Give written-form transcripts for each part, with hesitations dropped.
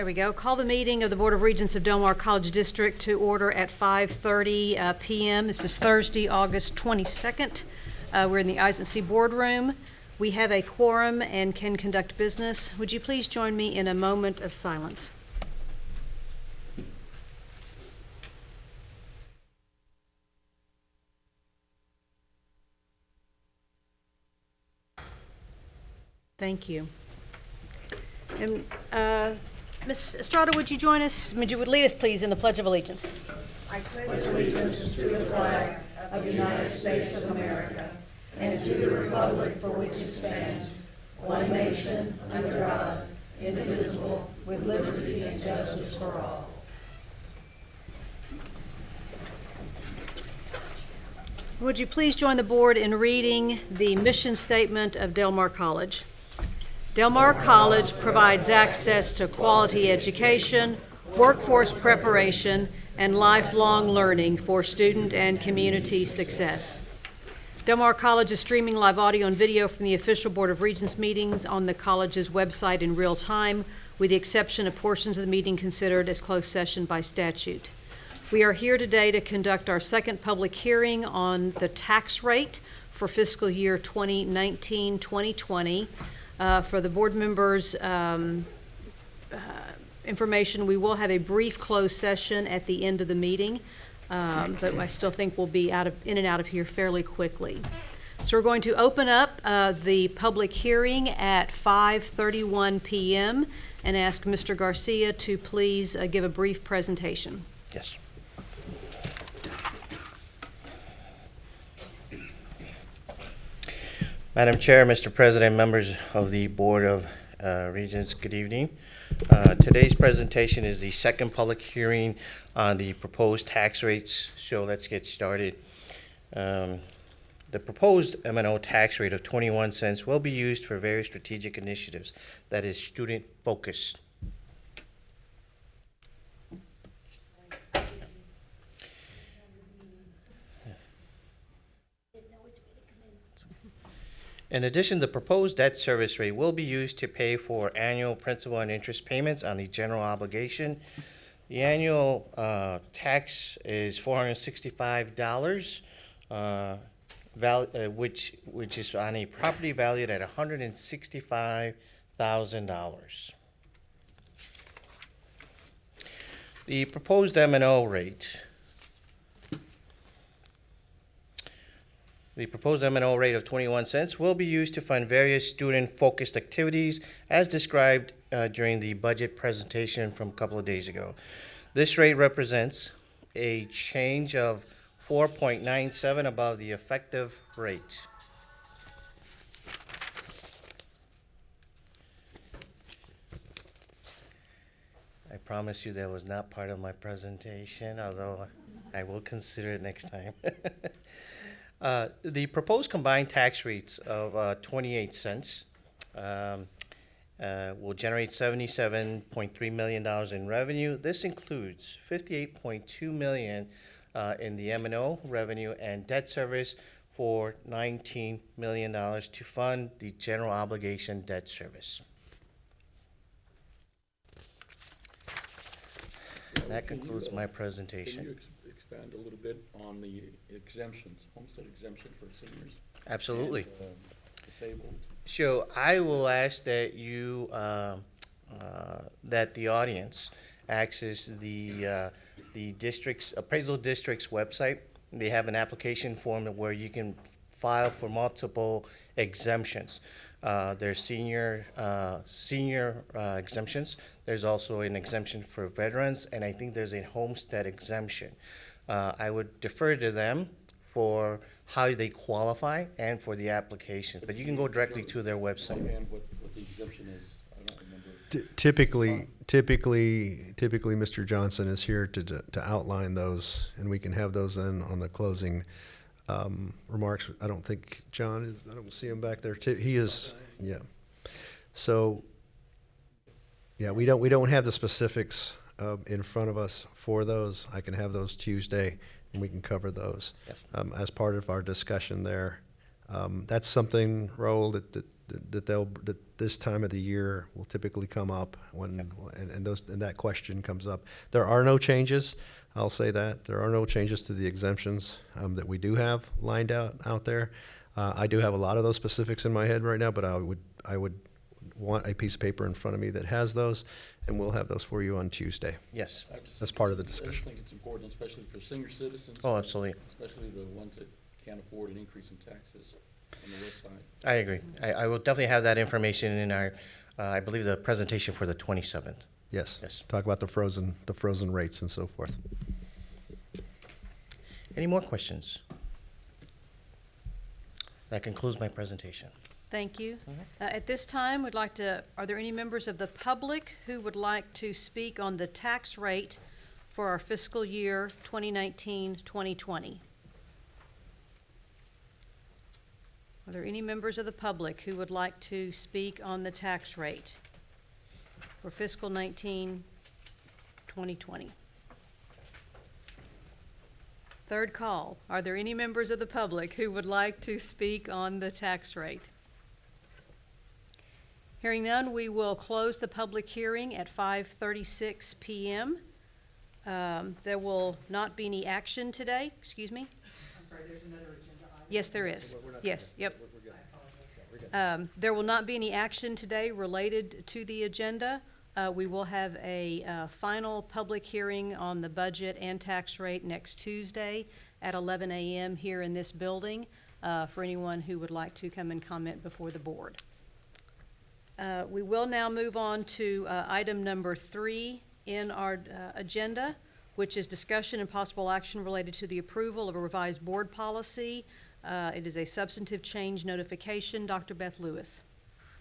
There we go. Call the meeting of the Board of Regents of Del Mar College District to order at 5:30 p.m. This is Thursday, August 22nd. We're in the Eisenstein Boardroom. We have a quorum and can conduct business. Would you please join me in a moment of silence? Thank you. And Ms. Estrada, would you join us? Would you lead us, please, in the Pledge of Allegiance? I pledge allegiance to the flag of the United States of America and to the republic for which it stands, one nation, under God, indivisible, with liberty and justice for all. Would you please join the board in reading the mission statement of Del Mar College? Del Mar College provides access to quality education, workforce preparation, and lifelong learning for student and community success. Del Mar College is streaming live audio and video from the official Board of Regents meetings on the college's website in real time, with the exception of portions of the meeting considered as closed session by statute. We are here today to conduct our second public hearing on the tax rate for fiscal year 2019-2020. For the board members' information, we will have a brief closed session at the end of the meeting, but I still think we'll be in and out of here fairly quickly. So we're going to open up the public hearing at 5:31 p.m. and ask Mr. Garcia to please give a brief presentation. Yes. Madam Chair, Mr. President, members of the Board of Regents, good evening. Today's presentation is the second public hearing on the proposed tax rates, so let's get started. The proposed M&O tax rate of 21 cents will be used for various strategic initiatives that is student focused. In addition, the proposed debt service rate will be used to pay for annual principal and interest payments on the general obligation. The annual tax is $465, which is on a property valued at $165,000. The proposed M&O rate. The proposed M&O rate of 21 cents will be used to fund various student-focused activities as described during the budget presentation from a couple of days ago. This rate represents a change of 4.97 above the effective rate. I promise you that was not part of my presentation, although I will consider it next time. The proposed combined tax rates of 28 cents will generate $77.3 million in revenue. This includes $58.2 million in the M&O revenue and debt service for $19 million to fund the general obligation debt service. That concludes my presentation. Can you expand a little bit on the exemptions, homestead exemption for seniors? Absolutely. And, disabled. So I will ask that you, that the audience access the district's, appraisal district's website. They have an application form where you can file for multiple exemptions. There's senior exemptions. There's also an exemption for veterans, and I think there's a homestead exemption. I would defer to them for how they qualify and for the application, but you can go directly to their website. And what the exemption is, I don't remember. Typically, Mr. Johnson is here to outline those, and we can have those then on the closing remarks. I don't think John is. I don't see him back there. He is. Yeah. So, yeah, we don't have the specifics in front of us for those. I can have those Tuesday, and we can cover those Yes. as part of our discussion there. That's something, Raul, that this time of the year will typically come up and that question comes up. There are no changes. I'll say that there are no changes to the exemptions that we do have lined out there. I do have a lot of those specifics in my head right now, but I would want a piece of paper in front of me that has those, and we'll have those for you on Tuesday. Yes. That's part of the I discussion. just think it's important, especially for senior citizens. Oh, absolutely. Especially the ones that can't afford an increase in taxes on the west side. I agree. I will definitely have that information in our, I believe, the presentation for the 27th. Yes. Yes. Talk about the frozen rates and so forth. Any more questions? That concludes my presentation. Thank you. At this time, are there any members of the public who would like to speak on the tax rate for our fiscal year 2019-2020? Are there any members of the public who would like to speak on the tax rate for fiscal 2019-2020? Third call. Are there any members of the public who would like to speak on the tax rate? Hearing none, we will close the public hearing at 5:36 p.m. There will not be any action today. Excuse me? I'm sorry, there's another agenda item. Yes, there is. Yes, yep. There will not be any action today related to the agenda. We will have a final public hearing on the budget and tax rate next Tuesday at 11 a.m. here in this building for anyone who would like to come and comment before the board. We will now move on to item number 3 in our agenda, which is discussion and possible action related to the approval of a revised board policy. It is a substantive change notification. Dr. Beth Lewis.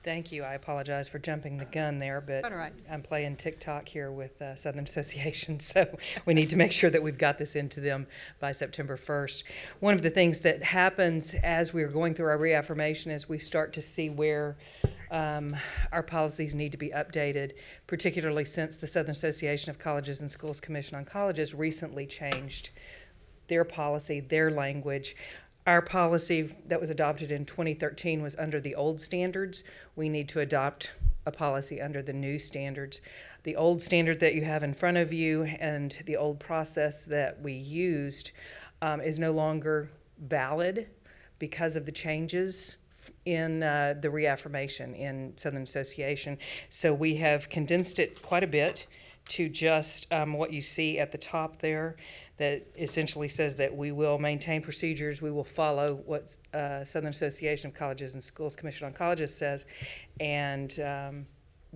Thank you. I apologize for jumping the gun there, but All right. I'm playing TikTok here with Southern Association, so we need to make sure that we've got this into them by September 1st. One of the things that happens as we're going through our reaffirmation is we start to see where our policies need to be updated, particularly since the Southern Association of Colleges and Schools Commission on Colleges recently changed their policy, their language. Our policy that was adopted in 2013 was under the old standards. We need to adopt a policy under the new standards. The old standard that you have in front of you and the old process that we used is no longer valid because of the changes in the reaffirmation in Southern Association. So we have condensed it quite a bit to just what you see at the top there, that essentially says that we will maintain procedures, we will follow what Southern Association of Colleges and Schools Commission on Colleges says, and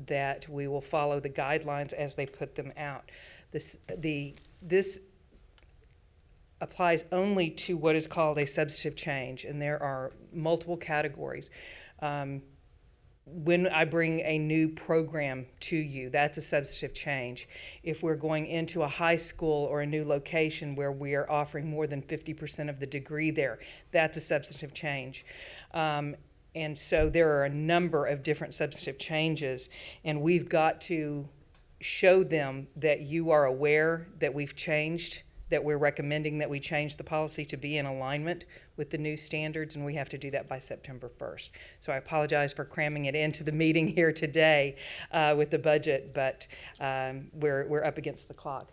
that we will follow the guidelines as they put them out. This applies only to what is called a substantive change, and there are multiple categories. When I bring a new program to you, that's a substantive change. If we're going into a high school or a new location where we are offering more than 50% of the degree there, that's a substantive change. And so there are a number of different substantive changes, and we've got to show them that you are aware that we've changed, that we're recommending that we change the policy to be in alignment with the new standards, and we have to do that by September 1st. So I apologize for cramming it into the meeting here today with the budget, but we're up against the clock.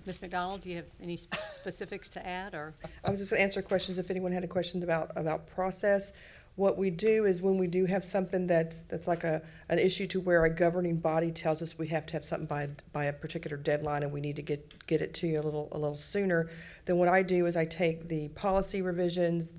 Ms. McDonald, do you have any specifics to add, or? I was just going to answer questions if anyone had questions about process. What we do is when we do have something that's like an issue to where a governing body tells us we have to have something by a particular deadline and we need to get it to you a little sooner, then what I do is I take the policy revisions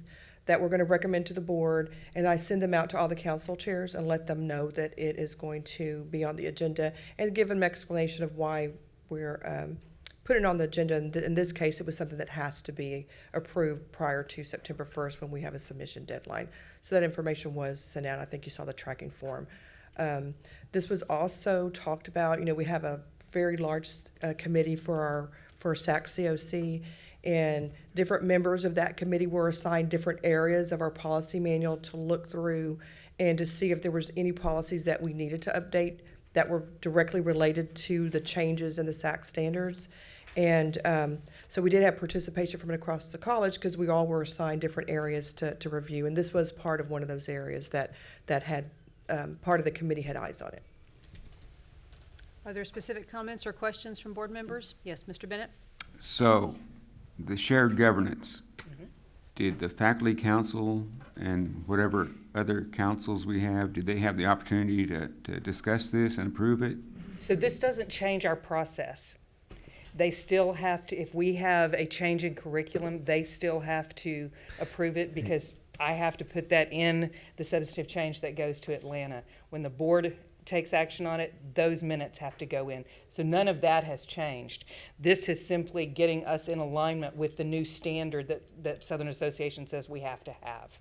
that we're going to recommend to the board and I send them out to all the council chairs and let them know that it is going to be on the agenda and give them an explanation of why we're putting it on the agenda. In this case, it was something that has to be approved prior to September 1st when we have a submission deadline. So that information was sent out. I think you saw the tracking form. This was also talked about. You know, we have a very large committee for SAC COC, and different members of that committee were assigned different areas of our policy manual to look through and to see if there was any policies that we needed to update that were directly related to the changes in the SAC standards. And so we did have participation from across the college because we all were assigned different areas to review. And this was part of one of those areas that had, part of the committee had eyes on it. Are there specific comments or questions from board members? Yes, Mr. Bennett? So, the shared governance, did the faculty council and whatever other councils we have, did they have the opportunity to discuss this and approve it? So this doesn't change our process. They still have to, if we have a change in curriculum, they still have to approve it because I have to put that in the substantive change that goes to Atlanta. When the board takes action on it, those minutes have to go in. So none of that has changed. This is simply getting us in alignment with the new standard that Southern Association says we have to have.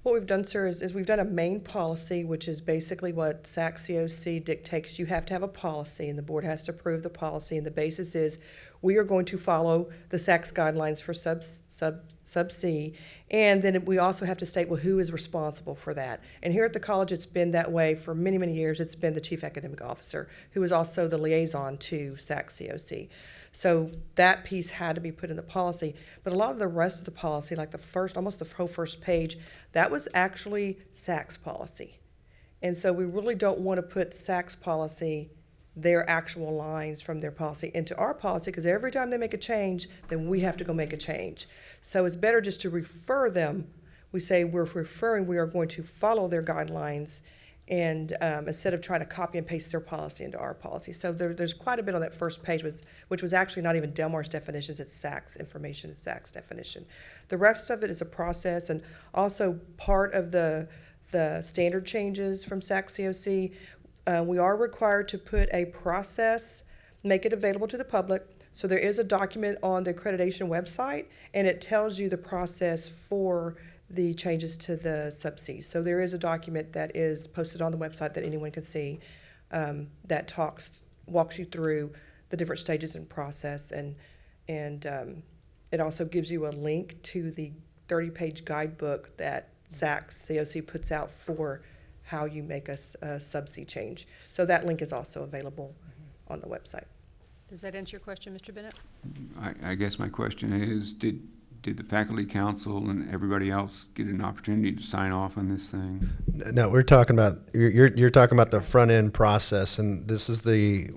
What we've done, sir, is we've done a main policy, which is basically what SAC COC dictates. You have to have a policy, and the board has to approve the policy. And the basis is we are going to follow the SAC's guidelines for sub C, and then we also have to state, well, who is responsible for that? And here at the college, it's been that way for many, many years. It's been the chief academic officer, who is also the liaison to SAC COC. So that piece had to be put in the policy. But a lot of the rest of the policy, like almost the whole first page, that was actually SAC's policy. And so we really don't want to put SAC's policy, their actual lines from their policy, into our policy, because every time they make a change, then we have to go make a change. So it's better just to refer them. We say we're referring, we are going to follow their guidelines, and instead of trying to copy and paste their policy into our policy. So there's quite a bit on that first page, which was actually not even Del Mar's definitions, it's SAC's information, it's SAC's definition. The rest of it is a process, and also part of the standard changes from SAC COC, we are required to put a process, make it available to the public. So there is a document on the accreditation website, and it tells you the process for the changes to the sub-C. So there is a document that is posted on the website that anyone can see that walks you through the different stages and process, and it also gives you a link to the 30-page guidebook that SAC COC puts out for how you make a sub-C change. So that link is also available on the website. Does that answer your question, Mr. Bennett? I guess my question is, did the faculty council and everybody else get an opportunity to sign off on this thing? No, we're talking about, you're talking about the front end process, and this is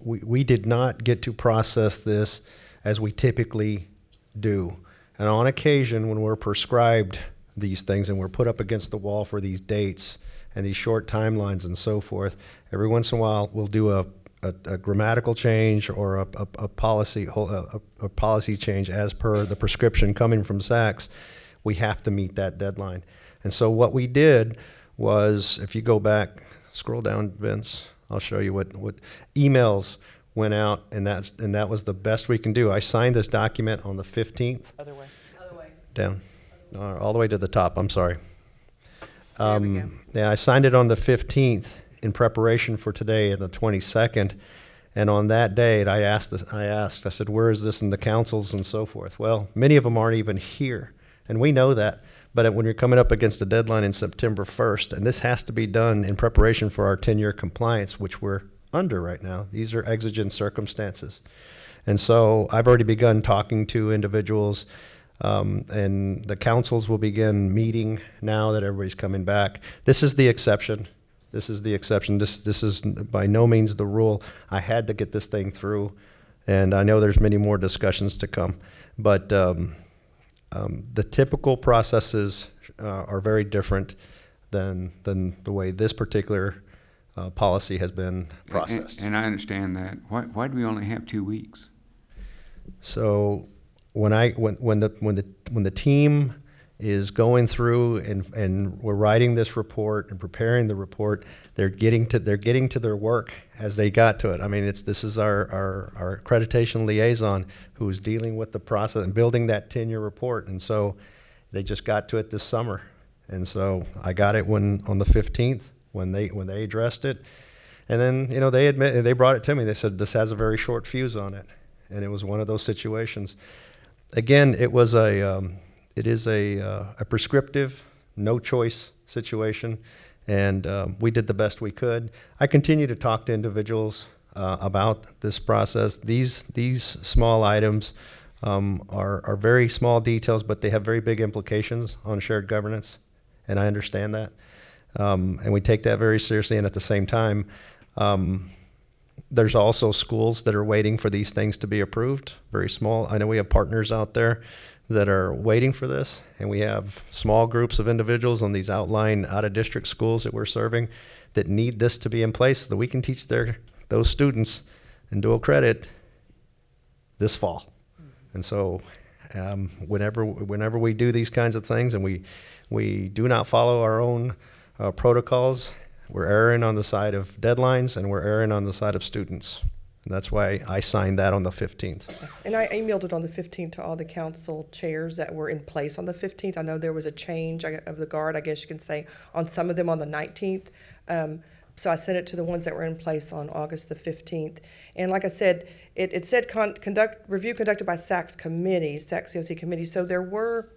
we did not get to process this as we typically do. And on occasion, when we're prescribed these things and we're put up against the wall for these dates and these short timelines and so forth, every once in a while we'll do a grammatical change or a policy change as per the prescription coming from SACS. We have to meet that deadline. And so what we did was, if you go back, scroll down, Vince, I'll show you what emails went out, and that was the best we can do. I signed this document on the 15th. Other way. Down. No, all the way to the top, I'm sorry. There we go. Yeah, I signed it on the 15th in preparation for today, and the 22nd. And on that date, I said, where is this in the councils and so forth? Well, many of them aren't even here, and we know that. But when you're coming up against a deadline in September 1st, and this has to be done in preparation for our 10-year compliance, which we're under right now. These are exigent circumstances. And so I've already begun talking to individuals, and the councils will begin meeting now that everybody's coming back. This is the exception. This is the exception. This is by no means the rule. I had to get this thing through, and I know there's many more discussions to come. But the typical processes are very different than the way this particular policy has been processed. And I understand that. Why do we only have 2 weeks? So when the team is going through and we're writing this report and preparing the report, they're getting to their work as they got to it. I mean, this is our accreditation liaison who's dealing with the process and building that 10-year report, and so they just got to it this summer. And so I got it on the 15th when they addressed it, and then they brought it to me. They said this has a very short fuse on it, and it was one of those situations. Again, it is a prescriptive, no choice situation, and we did the best we could. I continue to talk to individuals. about this process. These small items are very small details, but they have very big implications on shared governance, and I understand that. And we take that very seriously, and at the same time, there's also schools that are waiting for these things to be approved, very small. I know we have partners out there that are waiting for this, and we have small groups of individuals on these outlying out-of-district schools that we're serving that need this to be in place so that we can teach those students in dual credit this fall. And so whenever we do these kinds of things and we do not follow our own protocols, we're erring on the side of deadlines and we're erring on the side of students. And that's why I signed that on the 15th. And I emailed it on the 15th to all the council chairs that were in place on the 15th. I know there was a change of the guard, I guess you can say, on some of them on the 19th. So I sent it to the ones that were in place on August the 15th. And like I said, it said review conducted by SAC's committee, SAC COC committee. So there were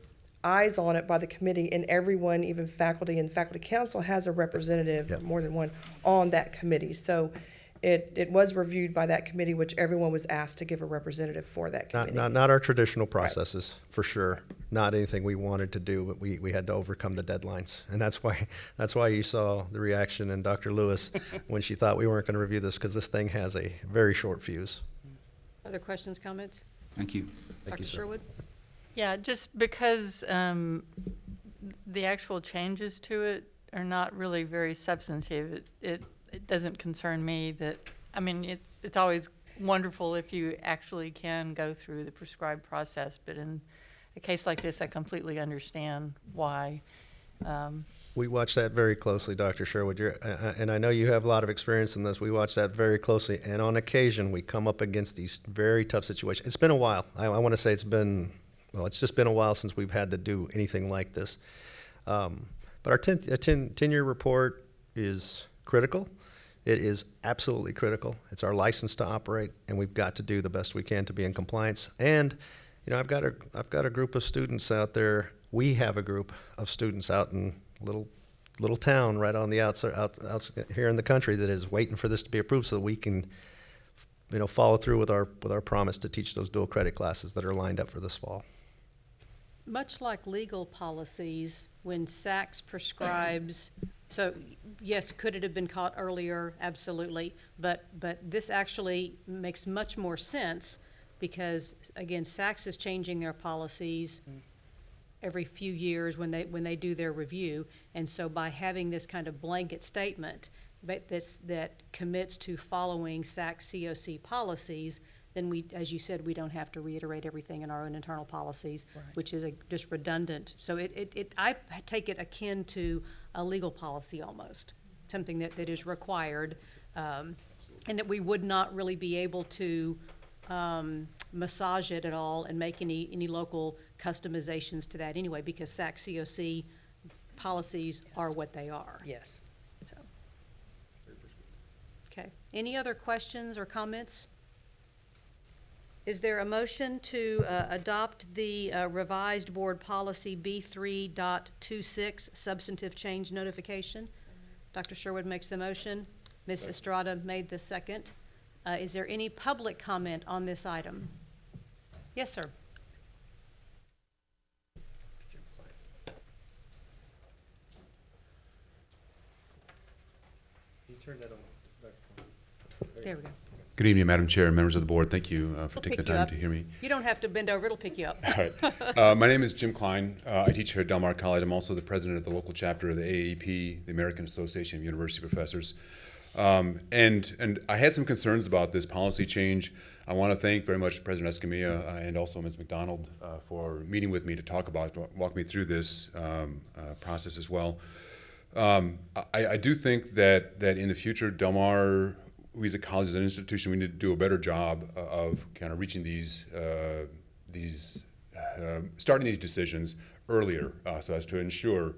eyes on it by the committee, and everyone, even faculty and faculty council, has a representative, Yep. more than one, on that committee. So it was reviewed by that committee, which everyone was asked to give a representative for that committee. Not our traditional processes, for sure. Not anything we wanted to do, but we had to overcome the deadlines. And that's why you saw the reaction in Dr. Lewis when she thought we weren't going to review this, because this thing has a very short fuse. Other questions, comments? Thank you. Dr. Sherwood? Yeah, just because the actual changes to it are not really very substantive, it doesn't concern me that, I mean, it's always wonderful if you actually can go through the prescribed process, but in a case like this, I completely understand why. We watch that very closely, Dr. Sherwood, and I know you have a lot of experience in this. We watch that very closely, and on occasion, we come up against these very tough situations. It's been a while. I want to say it's just been a while since we've had to do anything like this. But our 10-year report is critical. It is absolutely critical. It's our license to operate, and we've got to do the best we can to be in compliance. And I've got a group of students out there. We have a group of students out in little town right on the outside out here in the country that is waiting for this to be approved so that we can follow through with our promise to teach those dual credit classes that are lined up for this fall. Much like legal policies, when SACS prescribes, so yes, could it have been caught earlier? Absolutely. But this actually makes much more sense because, again, SACS is changing their policies every few years when they do their review. And so by having this kind of blanket statement that commits to following SAC COC policies, then we, as you said, we don't have to reiterate everything in our own internal policies, right, which is just redundant. So I take it akin to a legal policy almost, something that is required, and that we would not really be able to massage it at all and make any local customizations to that anyway, because SAC COC policies are what they are. Yes. So. Okay. Any other questions or comments? Is there a motion to adopt the revised board policy B3.26 substantive change notification? Dr. Sherwood makes the motion. Ms. Estrada made the second. Is there any public comment on this item? Yes, sir. Can you turn that on? There we go. Good evening, Madam Chair and members of the board. Thank you for We'll taking the pick you time up. to hear me. You don't have to bend over, it'll pick you up. All right. My name is Jim Klein. I teach here at Del Mar College. I'm also the president of the local chapter of the AAP, the American Association of University Professors. And I had some concerns about this policy change. I want to thank very much President Escamilla and also Ms. McDonald for meeting with me to walk me through this process as well. I do think that in the future, Del Mar, we as a college, as an institution, we need to do a better job of kind of reaching starting these decisions earlier, so as to ensure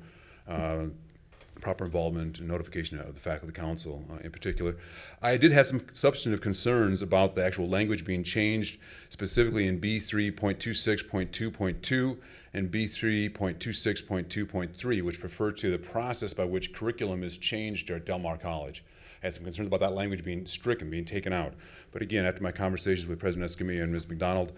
proper involvement and notification of the faculty council in particular. I did have some substantive concerns about the actual language being changed, specifically in B3.26.2.2 and B3.26.2.3, which refer to the process by which curriculum is changed at Del Mar College. had some concerns about that language being stricken, being taken out. But again, after my conversations with President Escamilla and Ms. McDonald,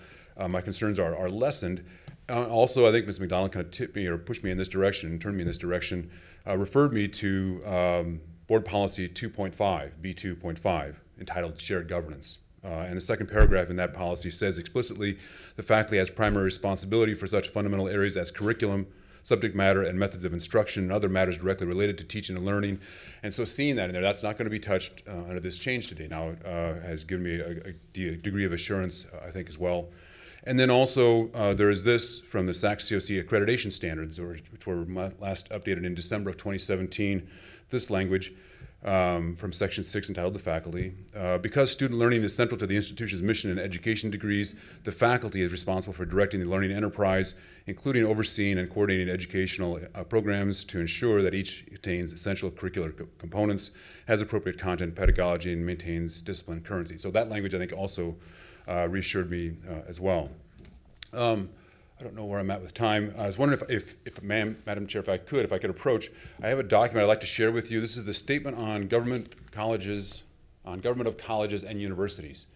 my concerns are lessened. Also, I think Ms. McDonald kind of tipped me or pushed me in this direction, turned me in this direction, referred me to Board Policy 2.5, B2.5, entitled Shared Governance. And the second paragraph in that policy says explicitly, the faculty has primary responsibility for such fundamental areas as curriculum, subject matter, and methods of instruction, and other matters directly related to teaching and learning. And so seeing that in there, that's not going to be touched under this change today. Now, it has given me a degree of assurance, I think, as well. And then also, there is this from the SAC COC accreditation standards, which were last updated in December of 2017, this language, from Section 6 entitled The Faculty. Because student learning is central to the institution's mission and education degrees, the faculty is responsible for directing the learning enterprise, including overseeing and coordinating educational programs to ensure that each contains essential curricular components, has appropriate content, pedagogy, and maintains discipline currency. So that language, I think, also reassured me as well. I don't know where I'm at with time. I was wondering if Madam Chair, if I could approach. I have a document I'd like to share with you. This is the statement on government of colleges and universities.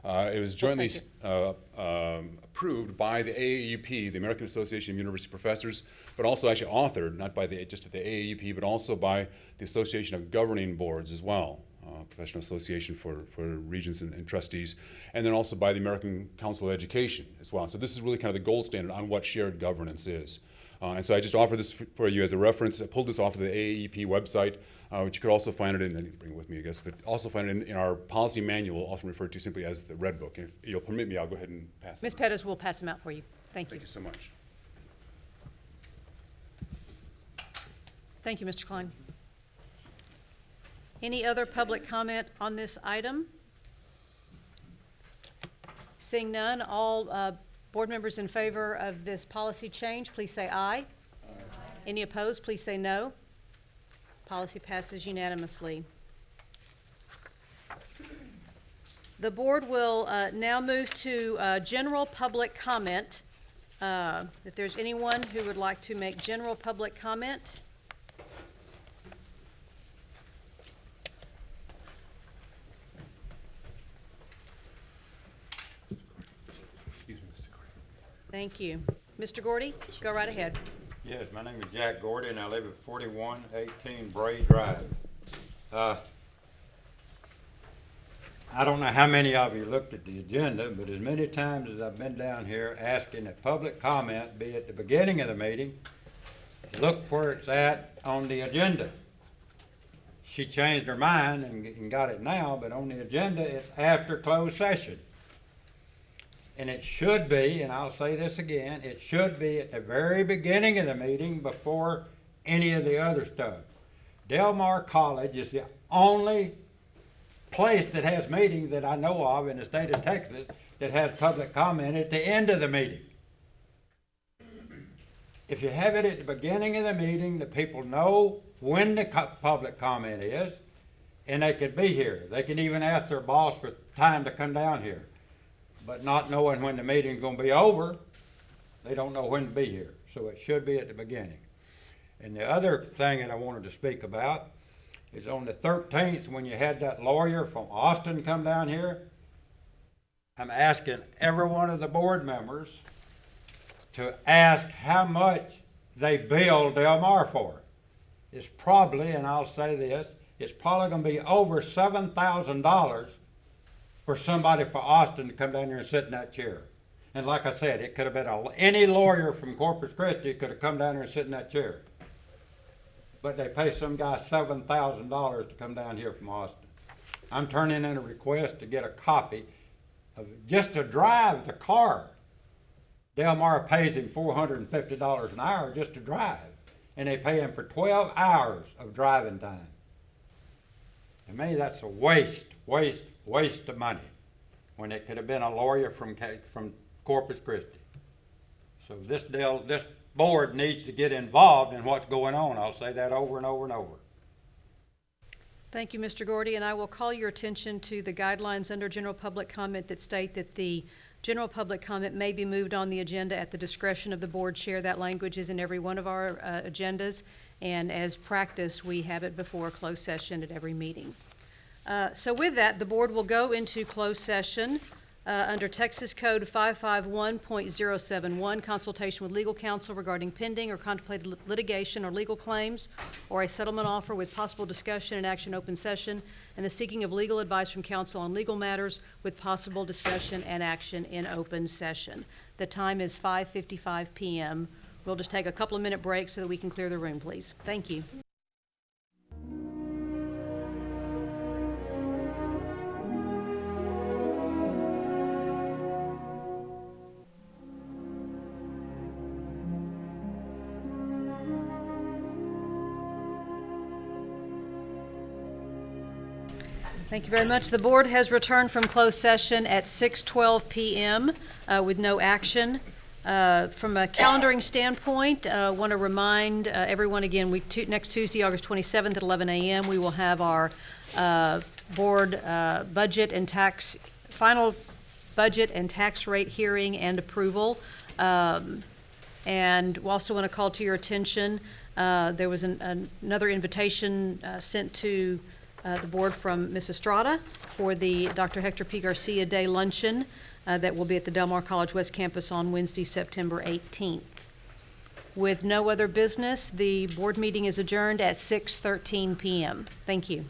It was jointly approved by the AAUP, the American Association of University Professors, but also actually authored, not by just the AAUP, but also by the Association of Governing Boards as well. Professional Association for Regents and Trustees, and then also by the American Council of Education as well. So this is really kind of the gold standard on what shared governance is. And so I just offer this for you as a reference. I pulled this off of the AAEP website, which you could also find it in, I didn't bring it with me, I guess, but also find it in our policy manual, often referred to simply as the Red Book. And if you'll permit me, I'll go ahead and pass it. Ms. Pettis will pass them out for you. Thank you. Thank you so much. Thank you, Mr. Klein. Any other public comment on this item? Seeing none, all board members in favor of this policy change, please say aye. Aye. Any opposed, please say no. Policy passes unanimously. The board will now move to general public comment. If there's anyone who would like to make general public comment. Thank you. Mr. Gordy, go right ahead. Yes, my name is Jack Gordy, and I live at 4118 Bray Drive. I don't know how many of you looked at the agenda, but as many times as I've been down here asking that public comment be at the beginning of the meeting, look where it's at on the agenda. She changed her mind and got it now, but on the agenda it's after closed session. And it should be, and I'll say this again, it should be at the very beginning of the meeting before any of the other stuff. Del Mar College is the only place that has meetings that I know of in the state of Texas that has public comment at the end of the meeting. If you have it at the beginning of the meeting, the people know when the public comment is, and they could be here. They can even ask their boss for time to come down here. But not knowing when the meeting's going to be over, they don't know when to be here. So it should be at the beginning. And the other thing that I wanted to speak about is on the 13th, when you had that lawyer from Austin come down here, I'm asking every one of the board members to ask how much they billed Del Mar for. It's probably, and I'll say this, it's probably going to be over $7,000 for somebody for Austin to come down here and sit in that chair. And like I said, it could have been any lawyer from Corpus Christi could have come down here and sit in that chair. But they pay some guy $7,000 to come down here from Austin. I'm turning in a request to get a copy of just to drive the car. Del Mar pays him $450 an hour just to drive. And they pay him for 12 hours of driving time. To me, that's a waste of money, when it could have been a lawyer from Corpus Christi. So this board needs to get involved in what's going on. I'll say that over and over and over. Thank you, Mr. Gordy, and I will call your attention to the guidelines under general public comment that state that the general public comment may be moved on the agenda at the discretion of the board chair. That language is in every one of our agendas, and as practice, we have it before a closed session at every meeting. So with that, the board will go into closed session under Texas Code 551.071, consultation with legal counsel regarding pending or contemplated litigation or legal claims, or a settlement offer with possible discussion and action open session, and the seeking of legal advice from counsel on legal matters with possible discussion and action in open session. The time is 5:55 p.m. We'll just take a couple of minute breaks so that we can clear the room, please. Thank you. Thank you very much. The board has returned from closed session at 6:12 p.m. With no action. From a calendaring standpoint, I want to remind everyone again, next Tuesday, August 27th at 11 a.m., we will have our board budget and tax, final budget and tax rate hearing and approval. And we also want to call to your attention, there was another invitation sent to the board from Ms. Estrada for the Dr. Hector P. Garcia Day Luncheon that will be at the Del Mar College West Campus on Wednesday, September 18th. With no other business, the board meeting is adjourned at 6:13 p.m. Thank you.